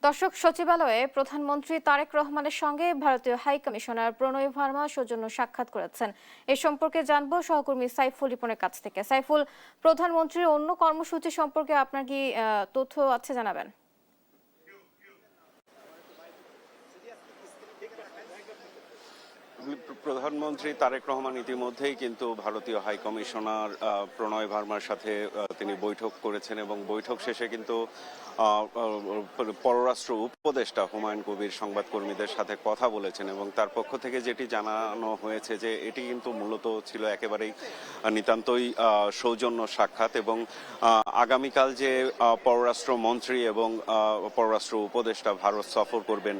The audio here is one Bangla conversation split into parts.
দর্শক, সচিবালয়ে প্রধানমন্ত্রী তারেক রহমানের সঙ্গে ভারতীয় হাই কমিশনার প্রণয় ভার্মা সৌজন্য সাক্ষাৎ করেছেন। এ সম্পর্কে জানবো সহকর্মী সাইফুল রিপনের কাছ থেকে। সাইফুল, প্রধানমন্ত্রীর অন্য কর্মসূচি সম্পর্কে আপনার কি তথ্য আছে, জানাবেন? প্রধানমন্ত্রী তারেক রহমান ইতিমধ্যেই কিন্তু ভারতীয় হাই কমিশনার প্রণয় ভার্মার সাথে তিনি বৈঠক করেছেন এবং বৈঠক শেষে কিন্তু পররাষ্ট্র উপদেষ্টা হুমায়ুন কবির সংবাদকর্মীদের সাথে কথা বলেছেন এবং তার পক্ষ থেকে যেটি জানানো হয়েছে যে এটি কিন্তু মূলত ছিল একেবারেই নিতান্তই সৌজন্য সাক্ষাৎ এবং আগামীকাল যে পররাষ্ট্র মন্ত্রী এবং পররাষ্ট্র উপদেষ্টা ভারত সফর করবেন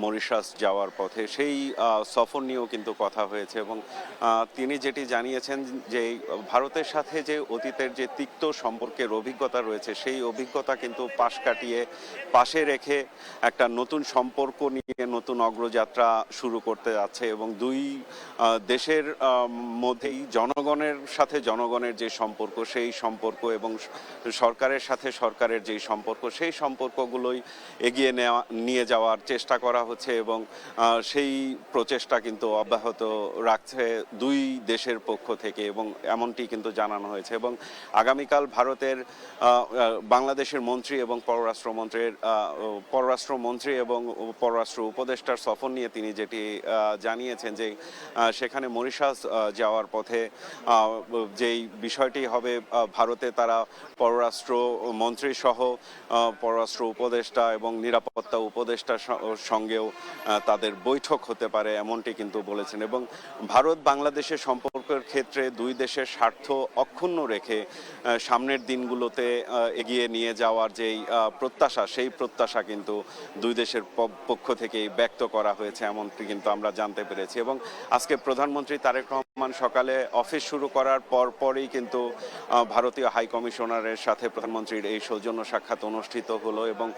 মরিশাস যাওয়ার পথে, সেই সফর নিয়েও কিন্তু কথা হয়েছে এবং তিনি যেটি জানিয়েছেন যে ভারতের সাথে যে অতীতের যে তিক্ত সম্পর্কের অভিজ্ঞতা রয়েছে সেই অভিজ্ঞতা কিন্তু পাশ কাটিয়ে পাশে রেখে একটা নতুন সম্পর্ক নিয়ে নতুন অগ্রযাত্রা শুরু করতে যাচ্ছে এবং দুই দেশের মধ্যেই জনগণের সাথে জনগণের যে সম্পর্ক সেই সম্পর্ক এবং সরকারের সাথে সরকারের যেই সম্পর্ক সেই সম্পর্কগুলোই এগিয়ে নিয়ে যাওয়ার চেষ্টা করা হচ্ছে এবং সেই প্রচেষ্টা কিন্তু অব্যাহত রাখছে দুই দেশের পক্ষ থেকে এবং এমনটি কিন্তু জানানো হয়েছে এবং আগামীকাল ভারতের বাংলাদেশের মন্ত্রী এবং পররাষ্ট্রমন্ত্রী এবং পররাষ্ট্র উপদেষ্টার সফর নিয়ে তিনি যেটি জানিয়েছেন যে সেখানে মরিশাস যাওয়ার পথে যেই বিষয়টি হবে, ভারতে তারা পররাষ্ট্র মন্ত্রী সহ পররাষ্ট্র উপদেষ্টা এবং নিরাপত্তা উপদেষ্টার সঙ্গেও তাদের বৈঠক হতে পারে এমনটি কিন্তু বলেছেন এবং ভারত বাংলাদেশের সম্পর্কের ক্ষেত্রে দুই দেশের স্বার্থ অক্ষুণ্ণ রেখে সামনের দিনগুলোতে এগিয়ে নিয়ে যাওয়ার যেই প্রত্যাশা সেই প্রত্যাশা কিন্তু দুই দেশের পক্ষ থেকেই ব্যক্ত করা হয়েছে এমনটি কিন্তু আমরা জানতে পেরেছি এবং আজকে প্রধানমন্ত্রী তারেক রহমান সকালে অফিস শুরু করার পরই কিন্তু ভারতীয় হাই কমিশনারের সাথে প্রধানমন্ত্রীর এই সৌজন্য সাক্ষাৎ অনুষ্ঠিত হলো এবং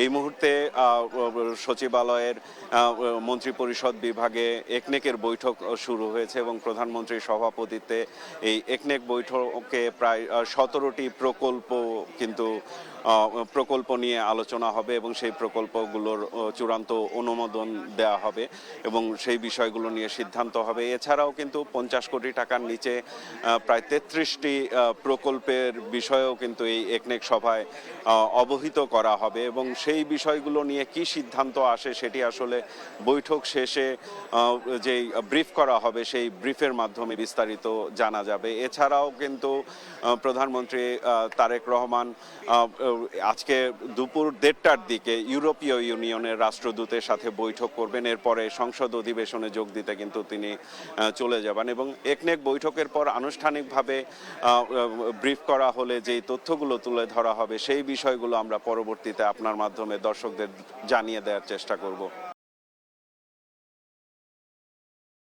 এই মুহূর্তে সচিবালয়ের মন্ত্রিপরিষদ বিভাগে একনেকের বৈঠক শুরু হয়েছে এবং প্রধানমন্ত্রীর সভাপতিত্বে এই একনেক বৈঠকে প্রায় 17টি প্রকল্প নিয়ে আলোচনা হবে এবং সেই প্রকল্পগুলোর চূড়ান্ত অনুমোদন দেওয়া হবে এবং সেই বিষয়গুলো নিয়ে সিদ্ধান্ত হবে। এছাড়াও কিন্তু 50 কোটি টাকার নিচে প্রায় 33টি প্রকল্পের বিষয়েও কিন্তু এই একনেক সভায় অবহিত করা হবে এবং সেই বিষয়গুলো নিয়ে কি সিদ্ধান্ত আসে সেটি আসলে বৈঠক শেষে যেই ব্রিফ করা হবে সেই ব্রিফের মাধ্যমে বিস্তারিত জানা যাবে। এছাড়াও কিন্তু প্রধানমন্ত্রী তারেক রহমান আজকে দুপুর 1:30টার দিকে ইউরোপীয় ইউনিয়নের রাষ্ট্রদূতের সাথে বৈঠক করবেন। এরপরে সংসদ অধিবেশনে যোগ দিতে কিন্তু তিনি চলে যাবেন এবং একনেক বৈঠকের পর আনুষ্ঠানিকভাবে ব্রিফ করা হলে যেই তথ্যগুলো তুলে ধরা হবে সেই বিষয়গুলো আমরা পরবর্তীতে আপনার মাধ্যমে দর্শকদের জানিয়ে দেওয়ার চেষ্টা করব।